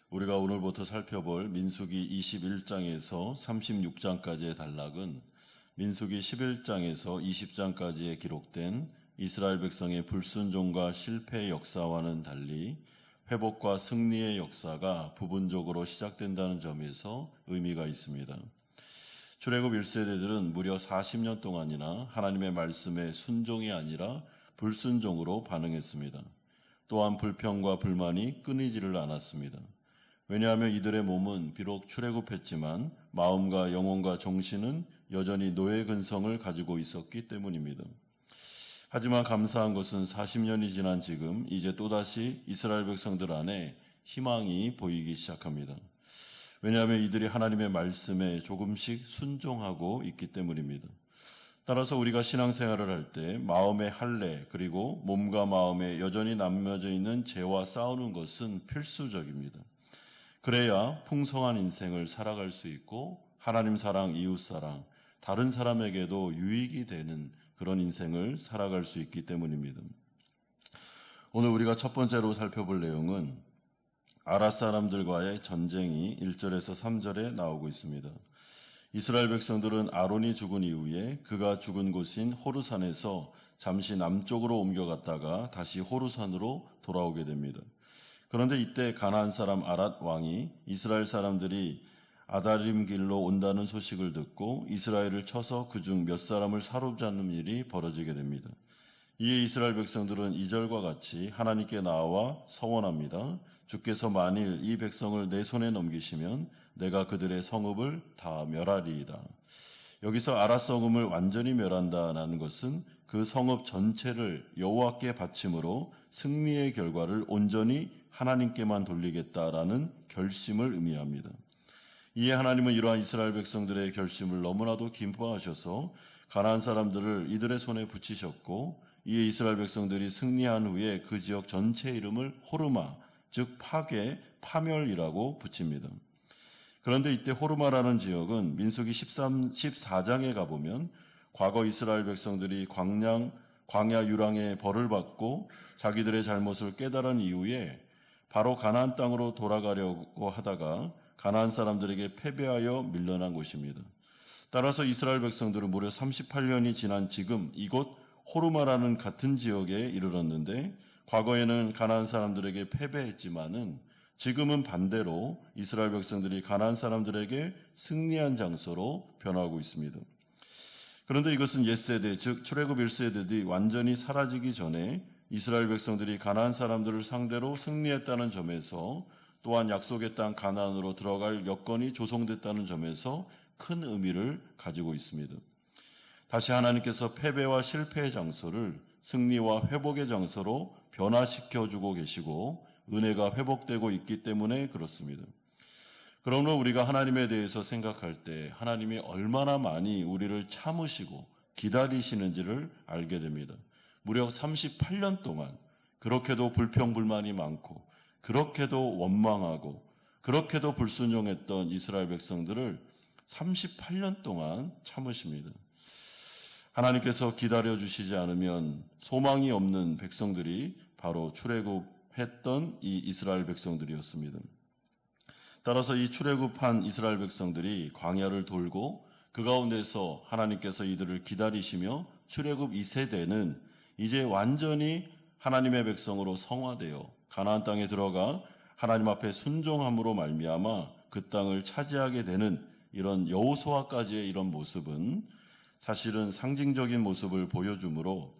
우리가 오늘부터 살펴볼 민수기 21장에서 36장까지의 단락은 민수기 11장에서 20장까지에 기록된 이스라엘 백성의 불순종과 실패의 역사와는 달리 회복과 승리의 역사가 부분적으로 시작된다는 점에서 의미가 있습니다. 출애굽 1세대들은 무려 40년 동안이나 하나님의 말씀에 순종이 아니라 불순종으로 반응했습니다. 또한 불평과 불만이 끊이지를 않았습니다. 왜냐하면 이들의 몸은 비록 출애굽했지만 마음과 영혼과 정신은 여전히 노예 근성을 가지고 있었기 때문입니다. 하지만 감사한 것은 40년이 지난 지금 이제 또다시 이스라엘 백성들 안에 희망이 보이기 시작합니다. 왜냐하면 이들이 하나님의 말씀에 조금씩 순종하고 있기 때문입니다. 따라서 우리가 신앙생활을 할 때 마음의 할례 그리고 몸과 마음에 여전히 남겨져 있는 죄와 싸우는 것은 필수적입니다. 그래야 풍성한 인생을 살아갈 수 있고 하나님 사랑, 이웃 사랑, 다른 사람에게도 유익이 되는 그런 인생을 살아갈 수 있기 때문입니다. 오늘 우리가 첫 번째로 살펴볼 내용은 아랏 사람들과의 전쟁이 1절에서 3절에 나오고 있습니다. 이스라엘 백성들은 아론이 죽은 이후에 그가 죽은 곳인 호르산에서 잠시 남쪽으로 옮겨갔다가 다시 호르산으로 돌아오게 됩니다. 그런데 이때 가나안 사람 아랏 왕이 이스라엘 사람들이 아다림 길로 온다는 소식을 듣고 이스라엘을 쳐서 그중 몇 사람을 사로잡는 일이 벌어지게 됩니다. 이에 이스라엘 백성들은 2절과 같이 하나님께 나와 서원합니다. 주께서 만일 이 백성을 내 손에 넘기시면 내가 그들의 성읍을 다 멸하리이다. 여기서 아랏 성읍을 완전히 멸한다는 것은 그 성읍 전체를 여호와께 바침으로 승리의 결과를 온전히 하나님께만 돌리겠다라는 결심을 의미합니다. 이에 하나님은 이러한 이스라엘 백성들의 결심을 너무나도 기뻐하셔서 가나안 사람들을 이들의 손에 붙이셨고 이에 이스라엘 백성들이 승리한 후에 그 지역 전체 이름을 호르마, 즉 파괴, 파멸이라고 붙입니다. 그런데 이때 호르마라는 지역은 민수기 14장에 가보면 과거 이스라엘 백성들이 광야 유랑의 벌을 받고 자기들의 잘못을 깨달은 이후에 바로 가나안 땅으로 돌아가려고 하다가 가나안 사람들에게 패배하여 밀려난 곳입니다. 따라서 이스라엘 백성들은 무려 38년이 지난 지금 이곳 호르마라는 같은 지역에 이르렀는데 과거에는 가나안 사람들에게 패배했지만은 지금은 반대로 이스라엘 백성들이 가나안 사람들에게 승리한 장소로 변화하고 있습니다. 그런데 이것은 옛세대, 즉 출애굽 1세대들이 완전히 사라지기 전에 이스라엘 백성들이 가나안 사람들을 상대로 승리했다는 점에서 또한 약속의 땅 가나안으로 들어갈 여건이 조성됐다는 점에서 큰 의미를 가지고 있습니다. 다시 하나님께서 패배와 실패의 장소를 승리와 회복의 장소로 변화시켜주고 계시고 은혜가 회복되고 있기 때문에 그렇습니다. 그러므로 우리가 하나님에 대해서 생각할 때 하나님이 얼마나 많이 우리를 참으시고 기다리시는지를 알게 됩니다. 무려 38년 동안 그렇게도 불평불만이 많고 그렇게도 원망하고 그렇게도 불순종했던 이스라엘 백성들을 38년 동안 참으십니다. 하나님께서 기다려주시지 않으면 소망이 없는 백성들이 바로 출애굽했던 이 이스라엘 백성들이었습니다. 따라서 이 출애굽한 이스라엘 백성들이 광야를 돌고 그 가운데서 하나님께서 이들을 기다리시며 출애굽 2세대는 이제 완전히 하나님의 백성으로 성화되어 가나안 땅에 들어가 하나님 앞에 순종함으로 말미암아 그 땅을 차지하게 되는 이런 여호수아까지의 이런 모습은 사실은 상징적인 모습을 보여주므로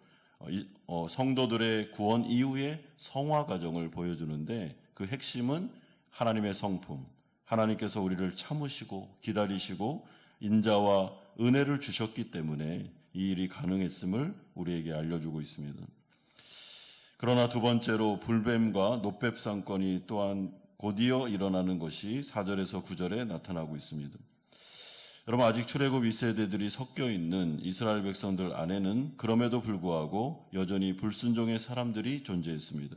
성도들의 구원 이후의 성화 과정을 보여주는데 그 핵심은 하나님의 성품, 하나님께서 우리를 참으시고 기다리시고 인자와 은혜를 주셨기 때문에 이 일이 가능했음을 우리에게 알려주고 있습니다. 그러나 두 번째로 불뱀과 노뱀 사건이 또한 곧이어 일어나는 것이 4절에서 9절에 나타나고 있습니다. 여러분 아직 출애굽 2세대들이 섞여 있는 이스라엘 백성들 안에는 그럼에도 불구하고 여전히 불순종의 사람들이 존재했습니다.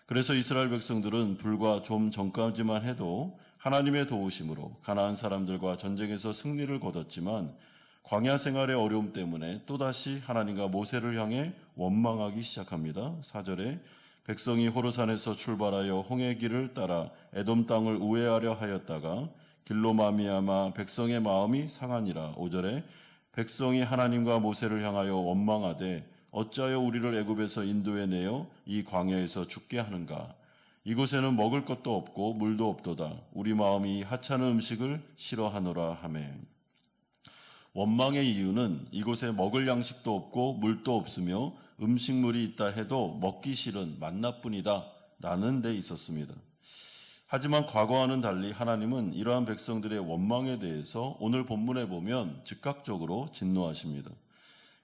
그래서 이스라엘 백성들은 불과 좀 전까지만 해도 하나님의 도우심으로 가나안 사람들과 전쟁에서 승리를 거뒀지만 광야 생활의 어려움 때문에 또다시 하나님과 모세를 향해 원망하기 시작합니다. 4절에 백성이 호르산에서 출발하여 홍해 길을 따라 에돔 땅을 우회하려 하였다가 길로 말미암아 백성의 마음이 상하니라. 5절에 백성이 하나님과 모세를 향하여 원망하되 어찌하여 우리를 애굽에서 인도해 내어 이 광야에서 죽게 하는가? 이곳에는 먹을 것도 없고 물도 없도다. 우리 마음이 하찮은 음식을 싫어하노라 하매. 원망의 이유는 이곳에 먹을 양식도 없고 물도 없으며 음식물이 있다 해도 먹기 싫은 만나뿐이다 라는 데 있었습니다. 하지만 과거와는 달리 하나님은 이러한 백성들의 원망에 대해서 오늘 본문에 보면 즉각적으로 진노하십니다.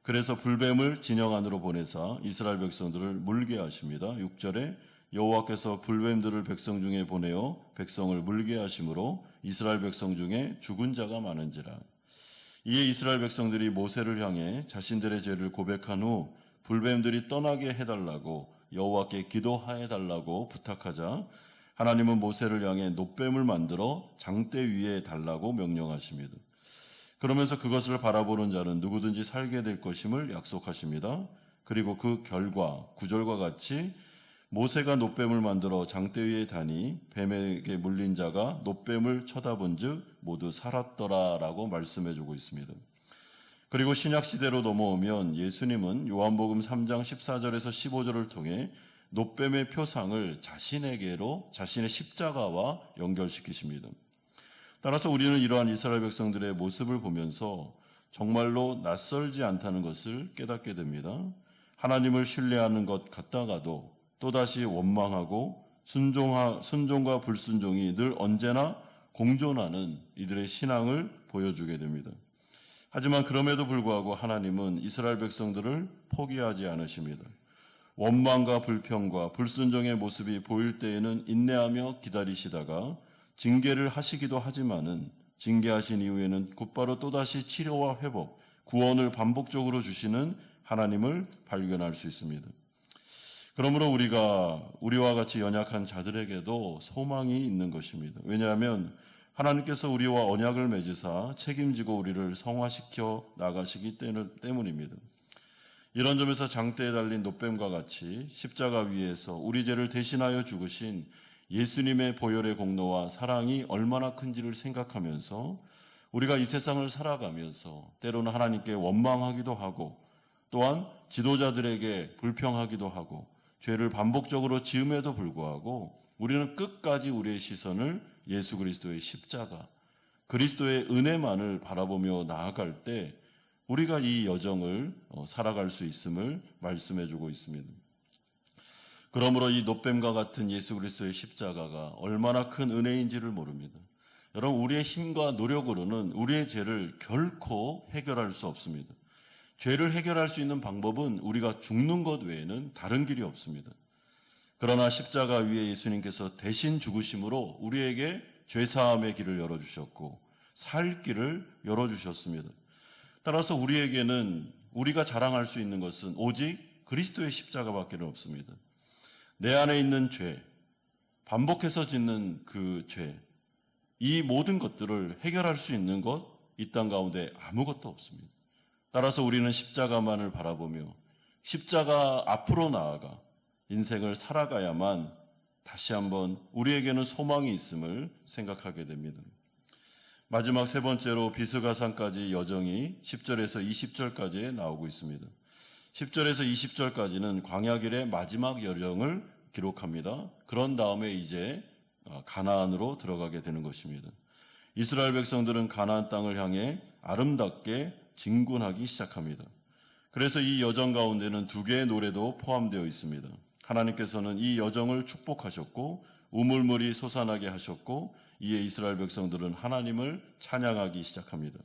그래서 불뱀을 진영 안으로 보내사 이스라엘 백성들을 물게 하십니다. 6절에 여호와께서 불뱀들을 백성 중에 보내어 백성을 물게 하심으로 이스라엘 백성 중에 죽은 자가 많은지라. 이에 이스라엘 백성들이 모세를 향해 자신들의 죄를 고백한 후 불뱀들이 떠나게 해달라고 여호와께 기도해달라고 부탁하자 하나님은 모세를 향해 놋뱀을 만들어 장대 위에 달라고 명령하십니다. 그러면서 그것을 바라보는 자는 누구든지 살게 될 것임을 약속하십니다. 그리고 그 결과 9절과 같이 모세가 놋뱀을 만들어 장대 위에 다니 뱀에게 물린 자가 놋뱀을 쳐다본 즉 모두 살았더라라고 말씀해주고 있습니다. 그리고 신약시대로 넘어오면 예수님은 요한복음 3장 14절에서 15절을 통해 놋뱀의 표상을 자신에게로 자신의 십자가와 연결시키십니다. 따라서 우리는 이러한 이스라엘 백성들의 모습을 보면서 정말로 낯설지 않다는 것을 깨닫게 됩니다. 하나님을 신뢰하는 것 같다가도 또다시 원망하고 순종과 불순종이 늘 언제나 공존하는 이들의 신앙을 보여주게 됩니다. 하지만 그럼에도 불구하고 하나님은 이스라엘 백성들을 포기하지 않으십니다. 원망과 불평과 불순종의 모습이 보일 때에는 인내하며 기다리시다가 징계를 하시기도 하지만은 징계하신 이후에는 곧바로 또다시 치료와 회복, 구원을 반복적으로 주시는 하나님을 발견할 수 있습니다. 그러므로 우리와 같이 연약한 자들에게도 소망이 있는 것입니다. 왜냐하면 하나님께서 우리와 언약을 맺으사 책임지고 우리를 성화시켜 나가시기 때문입니다. 이런 점에서 장대에 달린 놋뱀과 같이 십자가 위에서 우리 죄를 대신하여 죽으신 예수님의 보혈의 공로와 사랑이 얼마나 큰지를 생각하면서 우리가 이 세상을 살아가면서 때로는 하나님께 원망하기도 하고 또한 지도자들에게 불평하기도 하고 죄를 반복적으로 지음에도 불구하고 우리는 끝까지 우리의 시선을 예수 그리스도의 십자가, 그리스도의 은혜만을 바라보며 나아갈 때 우리가 이 여정을 살아갈 수 있음을 말씀해주고 있습니다. 그러므로 이 놋뱀과 같은 예수 그리스도의 십자가가 얼마나 큰 은혜인지를 모릅니다. 여러분, 우리의 힘과 노력으로는 우리의 죄를 결코 해결할 수 없습니다. 죄를 해결할 수 있는 방법은 우리가 죽는 것 외에는 다른 길이 없습니다. 그러나 십자가 위에 예수님께서 대신 죽으심으로 우리에게 죄사함의 길을 열어주셨고 살 길을 열어주셨습니다. 따라서 우리에게는 우리가 자랑할 수 있는 것은 오직 그리스도의 십자가밖에 없습니다. 내 안에 있는 죄, 반복해서 짓는 그 죄, 이 모든 것들을 해결할 수 있는 것, 이 땅 가운데 아무것도 없습니다. 따라서 우리는 십자가만을 바라보며 십자가 앞으로 나아가 인생을 살아가야만 다시 한번 우리에게는 소망이 있음을 생각하게 됩니다. 마지막 세 번째로 비스가산까지 여정이 10절에서 20절까지 나오고 있습니다. 10절에서 20절까지는 광야길의 마지막 여정을 기록합니다. 그런 다음에 이제 가나안으로 들어가게 되는 것입니다. 이스라엘 백성들은 가나안 땅을 향해 아름답게 진군하기 시작합니다. 그래서 이 여정 가운데는 두 개의 노래도 포함되어 있습니다. 하나님께서는 이 여정을 축복하셨고 우물물이 솟아나게 하셨고 이에 이스라엘 백성들은 하나님을 찬양하기 시작합니다.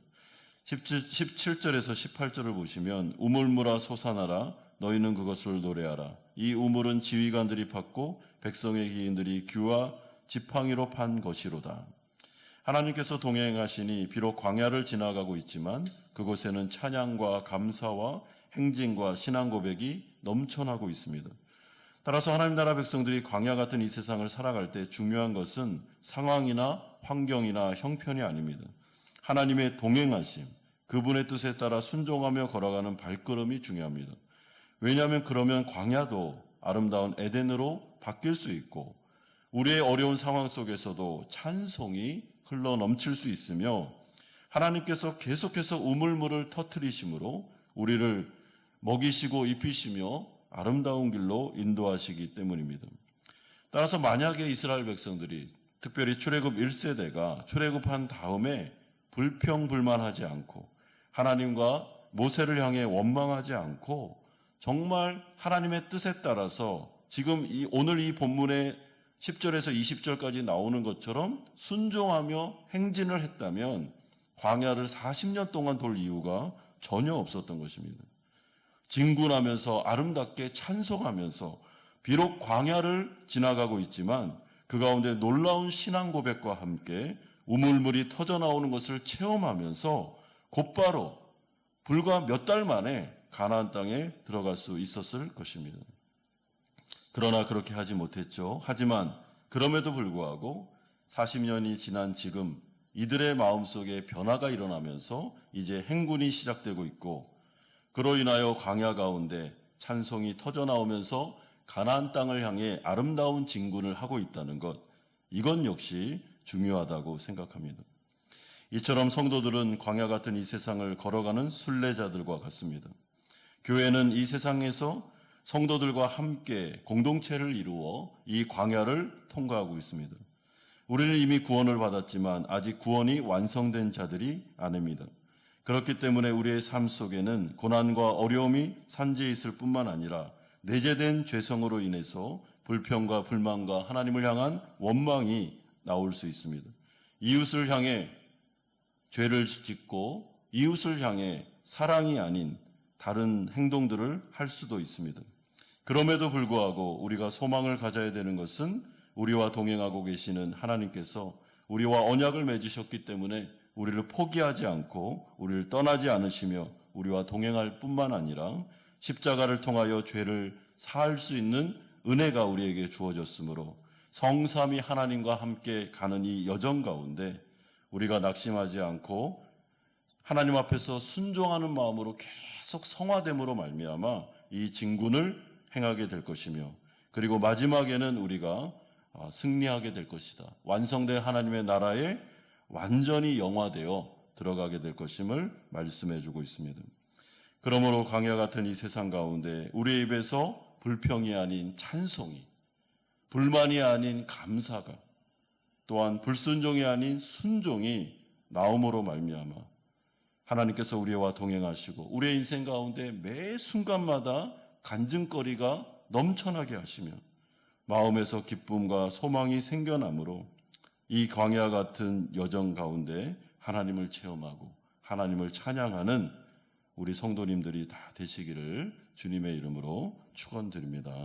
17절에서 18절을 보시면 우물물아 솟아나라 너희는 그것을 노래하라. 이 우물은 지휘관들이 팠고 백성의 기인들이 규와 지팡이로 판 것이로다. 하나님께서 동행하시니 비록 광야를 지나가고 있지만 그곳에는 찬양과 감사와 행진과 신앙 고백이 넘쳐나고 있습니다. 따라서 하나님 나라 백성들이 광야 같은 이 세상을 살아갈 때 중요한 것은 상황이나 환경이나 형편이 아닙니다. 하나님의 동행하심, 그분의 뜻에 따라 순종하며 걸어가는 발걸음이 중요합니다. 왜냐하면 그러면 광야도 아름다운 에덴으로 바뀔 수 있고 우리의 어려운 상황 속에서도 찬송이 흘러 넘칠 수 있으며 하나님께서 계속해서 우물물을 터뜨리심으로 우리를 먹이시고 입히시며 아름다운 길로 인도하시기 때문입니다. 따라서 만약에 이스라엘 백성들이 특별히 출애굽 1세대가 출애굽한 다음에 불평불만하지 않고 하나님과 모세를 향해 원망하지 않고 정말 하나님의 뜻에 따라서 지금 오늘 이 본문의 10절에서 20절까지 나오는 것처럼 순종하며 행진을 했다면 광야를 40년 동안 돌 이유가 전혀 없었던 것입니다. 진군하면서 아름답게 찬송하면서 비록 광야를 지나가고 있지만 그 가운데 놀라운 신앙 고백과 함께 우물물이 터져나오는 것을 체험하면서 곧바로 불과 몇 달 만에 가나안 땅에 들어갈 수 있었을 것입니다. 그러나 그렇게 하지 못했죠. 하지만 그럼에도 불구하고 40년이 지난 지금 이들의 마음속에 변화가 일어나면서 이제 행군이 시작되고 있고 그로 인하여 광야 가운데 찬송이 터져나오면서 가나안 땅을 향해 아름다운 진군을 하고 있다는 것, 이건 역시 중요하다고 생각합니다. 이처럼 성도들은 광야 같은 이 세상을 걸어가는 순례자들과 같습니다. 교회는 이 세상에서 성도들과 함께 공동체를 이루어 이 광야를 통과하고 있습니다. 우리는 이미 구원을 받았지만 아직 구원이 완성된 자들이 아닙니다. 그렇기 때문에 우리의 삶 속에는 고난과 어려움이 산재해 있을 뿐만 아니라 내재된 죄성으로 인해서 불평과 불만과 하나님을 향한 원망이 나올 수 있습니다. 이웃을 향해 죄를 짓고 이웃을 향해 사랑이 아닌 다른 행동들을 할 수도 있습니다. 그럼에도 불구하고 우리가 소망을 가져야 되는 것은 우리와 동행하고 계시는 하나님께서 우리와 언약을 맺으셨기 때문에 우리를 포기하지 않고 우리를 떠나지 않으시며 우리와 동행할 뿐만 아니라 십자가를 통하여 죄를 사할 수 있는 은혜가 우리에게 주어졌으므로 성삼위 하나님과 함께 가는 이 여정 가운데 우리가 낙심하지 않고 하나님 앞에서 순종하는 마음으로 계속 성화됨으로 말미암아 이 진군을 행하게 될 것이며 그리고 마지막에는 우리가 승리하게 될 것이다. 완성된 하나님의 나라에 완전히 영화되어 들어가게 될 것임을 말씀해 주고 있습니다. 그러므로 광야 같은 이 세상 가운데 우리의 입에서 불평이 아닌 찬송이, 불만이 아닌 감사가, 또한 불순종이 아닌 순종이 나옴으로 말미암아 하나님께서 우리와 동행하시고 우리의 인생 가운데 매 순간마다 간증거리가 넘쳐나게 하시며 마음에서 기쁨과 소망이 생겨나므로 이 광야 같은 여정 가운데 하나님을 체험하고 하나님을 찬양하는 우리 성도님들이 다 되시기를 주님의 이름으로 축원드립니다.